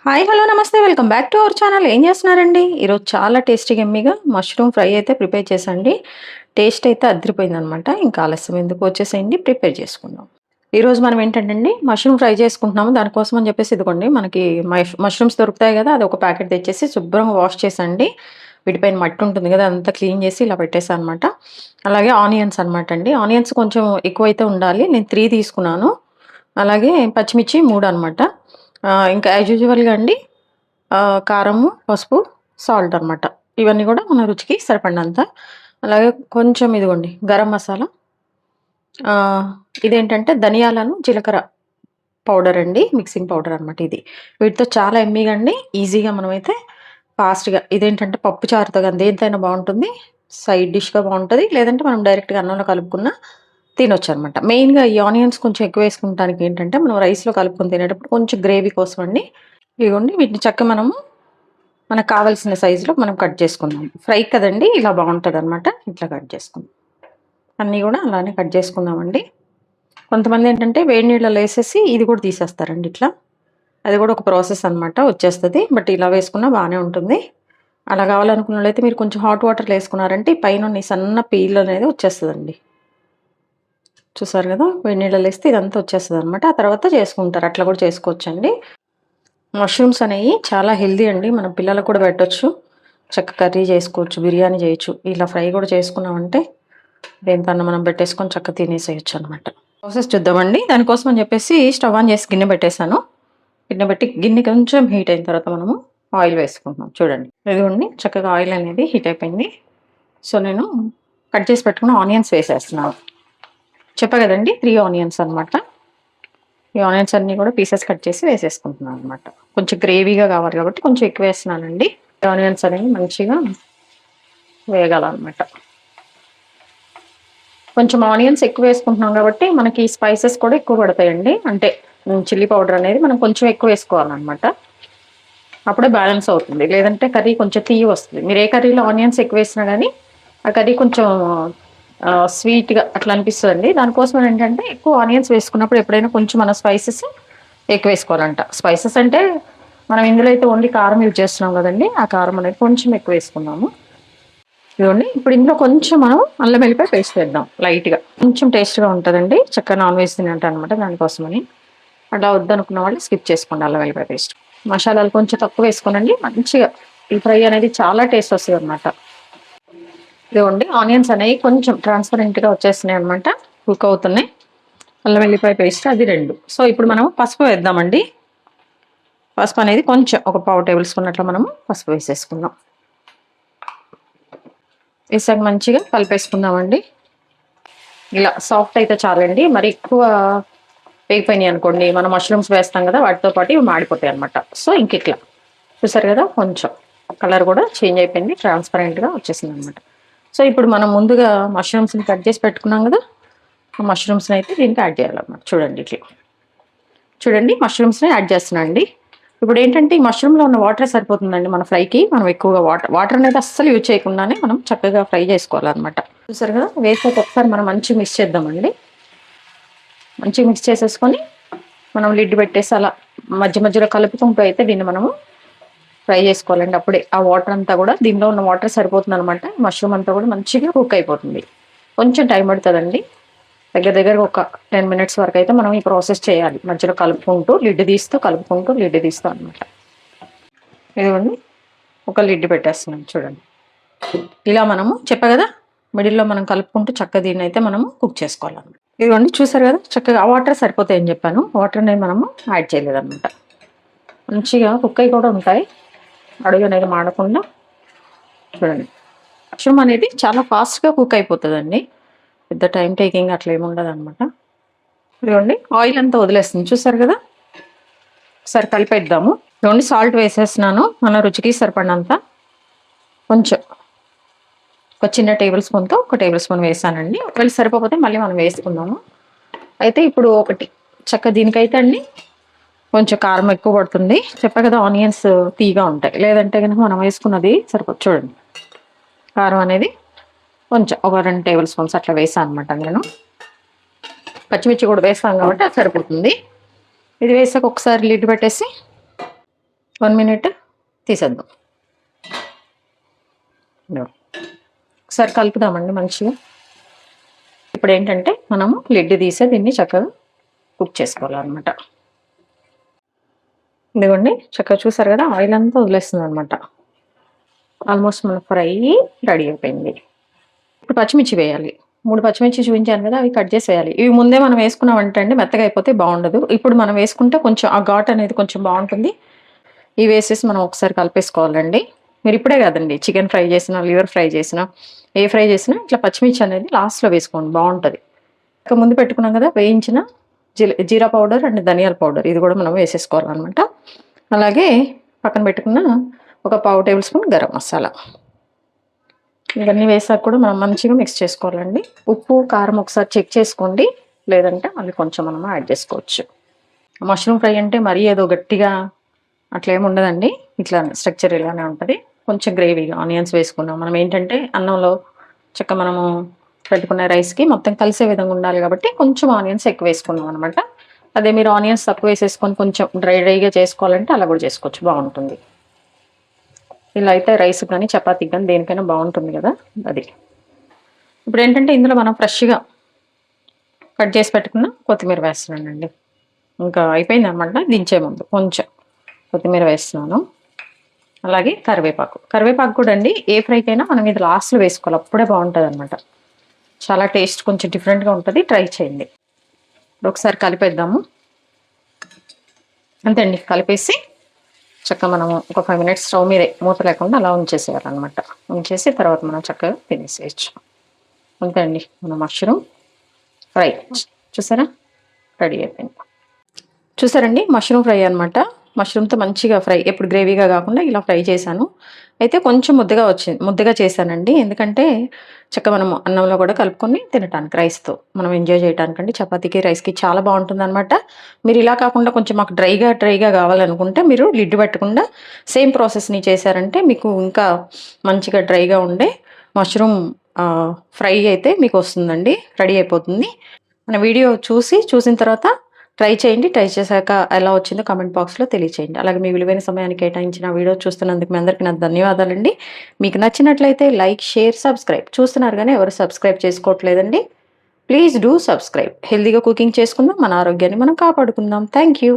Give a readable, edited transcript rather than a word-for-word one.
Hi hello నమస్తే welcome back to our channel. ఏం చేస్తున్నారండి? ఈరోజు చాలా టేస్టీగా ఎమ్మిగా మష్రూమ్ ఫ్రై అయితే ప్రిపేర్ చేసండి. టేస్ట్ అయితే అదిరిపోయిందనమాట. ఇంకా ఆలస్యం ఎందుకు వచ్చేసేయండి ప్రిపేర్ చేసుకుందాం. ఈరోజు మనం ఏంటంటే మష్రూమ్ ఫ్రై చేసుకుంటున్నాము. దానికోసం అని చెప్పేసి ఇదిగోండి మనకి మష్రూమ్స్ దొరుకుతాయి కదా, అది ఒక ప్యాకెట్ తెచ్చేసి శుభ్రంగా వాష్ చేసండి. వీటిపైన మట్టి ఉంటుంది కదా, అంతా క్లీన్ చేసి ఇలా పెట్టేసాను అనమాట. అలాగే ఆనియన్స్ అనమాట అండి. ఆనియన్స్ కొంచెం ఎక్కువైతే ఉండాలి. నేను 3 తీసుకున్నాను. అలాగే పచ్చిమిర్చి 3 అనమాట. ఇంకా యాజ్ యూజువల్‌గా అండి కారము, పసుపు, సాల్ట్ అనమాట. ఇవన్నీ కూడా మన రుచికి సరిపడినంత. అలాగే కొంచెం ఇదిగోండి గరం మసాలా. ఆహ్, ఇదేంటంటే ధనియాలను, జీలకర్ర పౌడర్ అండి. మిక్సింగ్ పౌడర్ అనమాట ఇది. వీటితో చాలా యమ్మీగా అండి ఈజీగా మనమైతే ఫాస్ట్‌గా ఇదేంటంటే పప్పు చారుతో గాని దేనితోనైనా బావుంటుంది. సైడ్ డిష్‌గా బావుంటది. లేదంటే మనం డైరెక్ట్‌గా అన్నంలో కలుపుకున్న తినొచ్చనమాట. మెయిన్‌గా ఈ ఆనియన్స్ కొంచెం ఎక్కువ వేసుకుంటానికి ఏంటంటే, మనం రైస్‌లో కలుపుకొని తినేటప్పుడు కొంచెం గ్రేవీ కోసం అండి. ఇగోండి వీటిని చక్కగా మనము మనకు కావాల్సిన సైజులో మనం కట్ చేసుకుందాం. ఫ్రై కదండీ! ఇలా బావుంటదనమాట. ఇట్లా కట్ చేసుకుందాం. అన్నీ గూడా అలానే కట్ చేసుకుందామండి. కొంతమంది ఏంటంటే వేడి నీళ్ళలో ఏసేసి ఇది కూడా తీసేస్తారండి ఇట్లా. అది కూడా ఒక ప్రాసెస్ అనమాట వచ్చేస్తది. బట్ ఇలా వేసుకున్నా బానే ఉంటుంది. అలా కావాలనుకున్నోళ్ళైతే మీరు కొంచెం హాట్ వాటర్‌లో ఏసుకున్నారంటే పైనున్న ఈ సన్న పీల్ అనేది వచ్చేస్తదండి. చూసారు గదా! వేడి నీళ్ళలో ఏస్తే ఇదంతా వచ్చేస్తదనమాట. ఆ తర్వాత చేసుకుంటారు. అట్లా కూడా చేసుకోవచ్చండి. మష్రూమ్స్ అనేయి చాలా హెల్తీ అండి. మనం పిల్లలకు కూడా పెట్టొచ్చు. కర్రీ చేసుకోవచ్చు, బిర్యానీ చేయొచ్చు. ఇలా ఫ్రై కూడా చేసుకున్నామంటే దేనికన్నా మనం పెట్టేసుకొని చక్కగా తినేసేయొచ్చనమాట. ప్రాసెస్ చూద్దామండి. దానికోసం అని చెప్పేసి స్టవ్ ఆన్ చేసి గిన్నె పెట్టేసాను. గిన్నె పెట్టి గిన్నె కొంచెం హీట్ అయిన తర్వాత మనము ఆయిల్ వేసుకుంటున్నాం. చూడండి. ఇదిగోండి చక్కగా ఆయిల్ అనేది హీట్ అయిపోయింది. సో, నేను కట్ చేసి పెట్టుకున్న ఆనియన్స్ వేసేస్తున్నాను. చెప్పా కదండీ 3 ఆనియన్స్ అనమాట. ఈ ఆనియన్స్ అన్నీ కూడా పీసెస్ కట్ చేసి వేసేసుకుంటున్నాను అనమాట. కొంచెం గ్రేవీగా కావాలి కాబట్టి కొంచెం ఎక్కువ వేస్తున్నానండి. ఆనియన్స్ అనేవి మంచిగా వేగాలన్నమాట. కొంచెం ఆనియన్స్ ఎక్కువ వేసుకుంటున్నాం కాబట్టి మనకి స్పైసెస్ కూడా ఎక్కువ పడతాయండి. అంటే చిల్లీ పౌడర్ అనేది మనం కొంచెం ఎక్కువ వేసుకోవాలన్నమాట. అప్పుడే బ్యాలెన్స్ అవుతుంది. లేదంటే కర్రీ కొంచెం తియ్య వస్తుంది. మీరు ఏ కర్రీలో ఆనియన్స్ ఎక్కువ వేసినా గానీ ఆ కర్రీ కొంచెం స్వీట్‌గా అట్లా అనిపిస్తదండి. దానికోసం ఏంటంటే ఎక్కువ ఆనియన్స్ వేసుకున్నప్పుడు ఎప్పుడైనా కొంచెం మన స్పైసెస్ ఎక్కువ వేసుకోవాలంట. స్పైసెస్ అంటే మనం ఇందులో అయితే ఓన్లీ కారం యూజ్ చేస్తున్నాం కదండీ! ఆ కారం అనేది కొంచెం ఎక్కువ వేసుకున్నాము. ఇదిగోండి ఇప్పుడు ఇందులో కొంచెం మనం అల్లం వెల్లిపాయ పేస్ట్ వేద్దాం లైట్‌గా. కొంచెం టేస్ట్‌గా ఉంటదండి. చక్కగా నాన్ వెజ్ తిన్నట్టనమాట దానికోసమని. అలా వద్దనుకున్న వాళ్ళు స్కిప్ చేసుకోండి అల్లం వెల్లిపాయ పేస్ట్. మసాలాలు కొంచెం తక్కువ వేసుకోనండి. మంచిగా ఈ ఫ్రై అనేది చాలా టేస్ట్ వస్తదనమాట. ఇదిగోండి ఆనియన్స్ అనేవి కొంచెం ట్రాన్స్‌పరెంట్‌గా వచ్చేస్తున్నాయనమాట. కుక్ అవుతున్నాయి. అల్లం వెల్లిపాయ పేస్ట్ అది 2. సో, ఇప్పుడు మనం పసుపు వేద్దామండి. పసుపు అనేది కొంచెం ఒక పావు టేబుల్ స్పూన్ అట్లా మనము పసుపు వేసేసుకుందాం. వేసాక మంచిగా కలిపేసుకుందామండి. ఇలా సాఫ్ట్ అయితే చాలండి. మరి ఎక్కువ వేగిపోయినాయి అనుకోండి, మనం మష్రూమ్స్ వేస్తాం కదా, వాటితో పాటు ఇవి మాడిపోతాయి అనమాట. సో, ఇంకిట్లా చూసారు కదా, కొంచెం కలర్ కూడా చేంజ్ అయిపోయింది. ట్రాన్స్‌పరెంట్‌గా వచ్చేసిందనమాట. సో, ఇప్పుడు మనం ముందుగా మష్రూమ్స్‌ని కట్ చేసి పెట్టుకున్నాం కదా, ఆ మష్రూమ్స్‌ని అయితే దీనికి యాడ్ చేయాలన్నమాట. చూడండి ఇట్లా. చూడండి మష్రూమ్స్‌ని యాడ్ చేస్తున్నా అండి. ఇప్పుడేంటంటే ఈ మష్రూమ్‌లో ఉన్న వాటరే సరిపోతుందండి మన ఫ్రైకి. మనం ఎక్కువగా వాటర్ అనేది అస్సలు యూజ్ చేయకుండానే మనం చక్కగా ఫ్రై చేసుకోవాలన్నమాట. చూసారు కదా, వేసాక ఒకసారి మనం మంచిగా మిక్స్ చేద్దామండి. మంచిగా మిక్స్ చేసేసుకొని మనం లిడ్ పెట్టేసి అలా మధ్య మధ్యలో కలుపుకుంటూ అయితే దీన్ని మనము ఫ్రై చేసుకోవాలండి. అప్పుడే ఆ వాటర్ అంతా కూడా దీనిలో ఉన్న వాటర్ సరిపోతుందనమాట. మష్రూమ్ అంతా కూడా మంచిగా కుక్ అయిపోతుంది. కొంచెం టైం పడుతదండి. దగ్గర దగ్గరగా ఒక 10 మినిట్స్ వరకు అయితే మనం ఈ ప్రాసెస్ చేయాలి. మధ్యలో కలుపుకుంటూ లిడ్ తీస్తూ, కలుపుకుంటూ లిడ్ తీస్తూ అనమాట. ఇదిగోండి ఒక లిడ్ పెట్టేస్తున్నాం చూడండి. ఇలా మనము చెప్పా కదా, మిడిల్‌లో మనం కలుపుకుంటూ చక్కగా దీన్నయితే మనము కుక్ చేసుకోవాలన్నమాట. ఇదిగోండి చూసారు కదా, చక్కగా ఆ వాటర్ సరిపోతాయని చెప్పాను. వాటర్ అనేది మనము యాడ్ చేయలేదన్నమాట. మంచిగా కుక్ అయి కూడా ఉంటాయి. అడుగు అనేది మాడకుండా చూడండి. మష్రూమ్ అనేది చాలా ఫాస్ట్‌గా కుక్ అయిపోతదండి. పెద్ద టైమ్ టేకింగ్ అట్లా ఏమి ఉండదన్నమాట. ఇదిగోండి ఆయిల్ అంతా వదిలేస్తుంది చూసారు కదా. ఒకసారి కలిపేద్దాము. ఇదిగోండి సాల్ట్ వేసేస్తున్నాను మన రుచికి సరిపడినంత. కొంచెం ఒక చిన్న టేబుల్ స్పూన్‌తో ఒక టేబుల్ స్పూన్ వేసానండి. ఒకవేళ సరిపోకపోతే మళ్ళీ మనం వేసుకుందాము. అయితే ఇప్పుడు ఒకటి దీనికైతే అండి కొంచెం కారం ఎక్కువ పడుతుంది. చెప్పా కదా ఆనియన్స్ తీయగా ఉంటాయి. లేదంటే గనుక మనం వేసుకున్నది సరిపోదు. చూడండి కారం అనేది కొంచెం ఒక 2 టేబుల్ స్పూన్స్ అట్లా వేసాను అనమాట నేను. పచ్చిమిర్చి కూడా వేస్తాం కాబట్టి అది సరిపోతుంది. ఇది వేసాక ఒకసారి లిడ్ పెట్టేసి 1 మినిట్ తీసేద్దాం. ఒకసారి కలుపుదామండి మంచిగా. ఇప్పుడు ఏంటంటే మనము లిడ్ తీసే దీన్ని చక్కగా కుక్ చేసుకోవాలన్నమాట. ఇదిగోండి చక్కగా చూసారు కదా, ఆయిల్ అంతా వదిలేస్తుంది అనమాట. ఆల్మోస్ట్ మన ఫ్రై రెడీ అయిపోయింది. ఇప్పుడు పచ్చిమిర్చి వేయాలి. 3 పచ్చిమిర్చి చూపించాను కదా, అవి కట్ చేసి వేయాలి. ఇవి ముందే మనం వేసుకున్నామంటే అండి మెత్తగా అయిపోతే బాగుండదు. ఇప్పుడు మనం వేసుకుంటే కొంచెం ఆ ఘాట్ అనేది కొంచెం బాగుంటుంది. ఇవి వేసేసి మనం ఒకసారి కలిపేసుకోవాలండి. మీరు ఇప్పుడే కాదండి, చికెన్ ఫ్రై చేసినా, లివర్ ఫ్రై చేసినా, ఏ ఫ్రై చేసినా ఇట్లా పచ్చిమిర్చి అనేది లాస్ట్లో వేసుకోండి, బాగుంటుంది. ఇక ముందు పెట్టుకున్నాం కదా వేయించిన జీరా పౌడర్ అండ్ ధనియాల పౌడర్, ఇది కూడా మనం వేసేసుకోవాలన్నమాట. అలాగే పక్కన పెట్టుకున్న ఒక పావు టేబుల్ స్పూన్ గరం మసాలా, ఇవన్నీ వేసాక కూడా మనం మంచిగా మిక్స్ చేసుకోవాలండి. ఉప్పు కారం ఒకసారి చెక్ చేసుకోండి, లేదంటే మళ్ళీ కొంచెం మనం యాడ్ చేసుకోవచ్చు. మష్రూమ్ ఫ్రై అంటే మరీ ఏదో గట్టిగా అట్లా ఏమి ఉండదండి, ఇట్లా స్ట్రక్చర్ ఇలానే ఉంటుంది. కొంచెం గ్రేవీగా ఆనియన్స్ వేసుకున్నాం. మనం ఏంటంటే అన్నంలో చక్క మనము పెట్టుకున్న రైస్కి మొత్తం కలిసే విధంగా ఉండాలి కాబట్టి కొంచెం ఆనియన్స్ ఎక్కువ వేసుకున్నాం అనమాట. అదే మీరు ఆనియన్స్ తక్కువ వేసేసుకొని కొంచెం డ్రైగా చేసుకోవాలంటే అలా కూడా చేసుకోవచ్చు, బాగుంటుంది. ఇలా అయితే రైస్ కానీ చపాతీకి కానీ దేనికైనా బాగుంటుంది కదా అది. ఇప్పుడు ఏంటంటే ఇందులో మనం ఫ్రెష్గా కట్ చేసి పెట్టుకున్న కొత్తిమీర వేస్తున్నానండి. ఇంకా అయిపోయింది అనమాట. దించే ముందు కొంచెం కొత్తిమీర వేస్తున్నాను. అలాగే కరివేపాకు కూడా అండి ఏ ఫ్రైకైనా మనం ఇది లాస్ట్లో వేసుకోవాలి, అప్పుడే బాగుంటుంది అనమాట. చాలా టేస్ట్ కొంచెం డిఫరెంట్గా ఉంటుంది, ట్రై చేయండి. ఒకసారి కలిపేద్దాము. అంతే అండి, కలిపేసి చక్కగా మనము ఒక 5 మినిట్స్ స్టవ్ మీదే మూత లేకుండా అలా ఉంచేసేయాలన్నమాట. ఉంచేసి తర్వాత మనం చక్కగా తినేసేయచ్చు. అంతే అండి, మన మష్రూమ్ ఫ్రై చూసారా రెడీ అయిపోయింది. చూసారండి మష్రూమ్ ఫ్రై అనమాట. మష్రూమ్తో మంచిగా ఫ్రై, ఎప్పుడు గ్రేవీగా కాకుండా ఇలా ఫ్రై చేశాను. అయితే కొంచెం ముద్దగా చేశానండి, ఎందుకంటే చక్కగా మనం అన్నంలో కూడా కలుపుకొని తినడానికి రైస్తో మనం ఎంజాయ్ చేయడానికండి. చపాతీకి రైస్కి చాలా బాగుంటుంది అనమాట. మీరు ఇలా కాకుండా కొంచెం మాకు డ్రైగా కావాలనుకుంటే మీరు లిడ్ పెట్టకుండా సేమ్ ప్రాసెస్ని చేశారంటే మీకు ఇంకా మంచిగా డ్రైగా ఉండే మష్రూమ్ ఫ్రై అయితే మీకు వస్తుందండి, రెడీ అయిపోతుంది. మన వీడియో చూసిన తర్వాత ట్రై చేయండి. ట్రై చేశాక ఎలా వచ్చిందో కామెంట్ బాక్స్లో తెలియచేయండి. అలాగే మీ విలువైన సమయాన్ని కేటాయించిన వీడియో చూస్తున్నందుకు మీ అందరికీ నా ధన్యవాదాలండి. మీకు నచ్చినట్లయితే లైక్, షేర్, సబ్స్క్రైబ్. చూస్తున్నారు కానీ ఎవరు సబ్స్క్రైబ్ చేసుకోవట్లేదండి. Please do subscribe. హెల్తీగా కుకింగ్ చేసుకుందాం, మన ఆరోగ్యాన్ని మనం కాపాడుకుందాం. Thank you.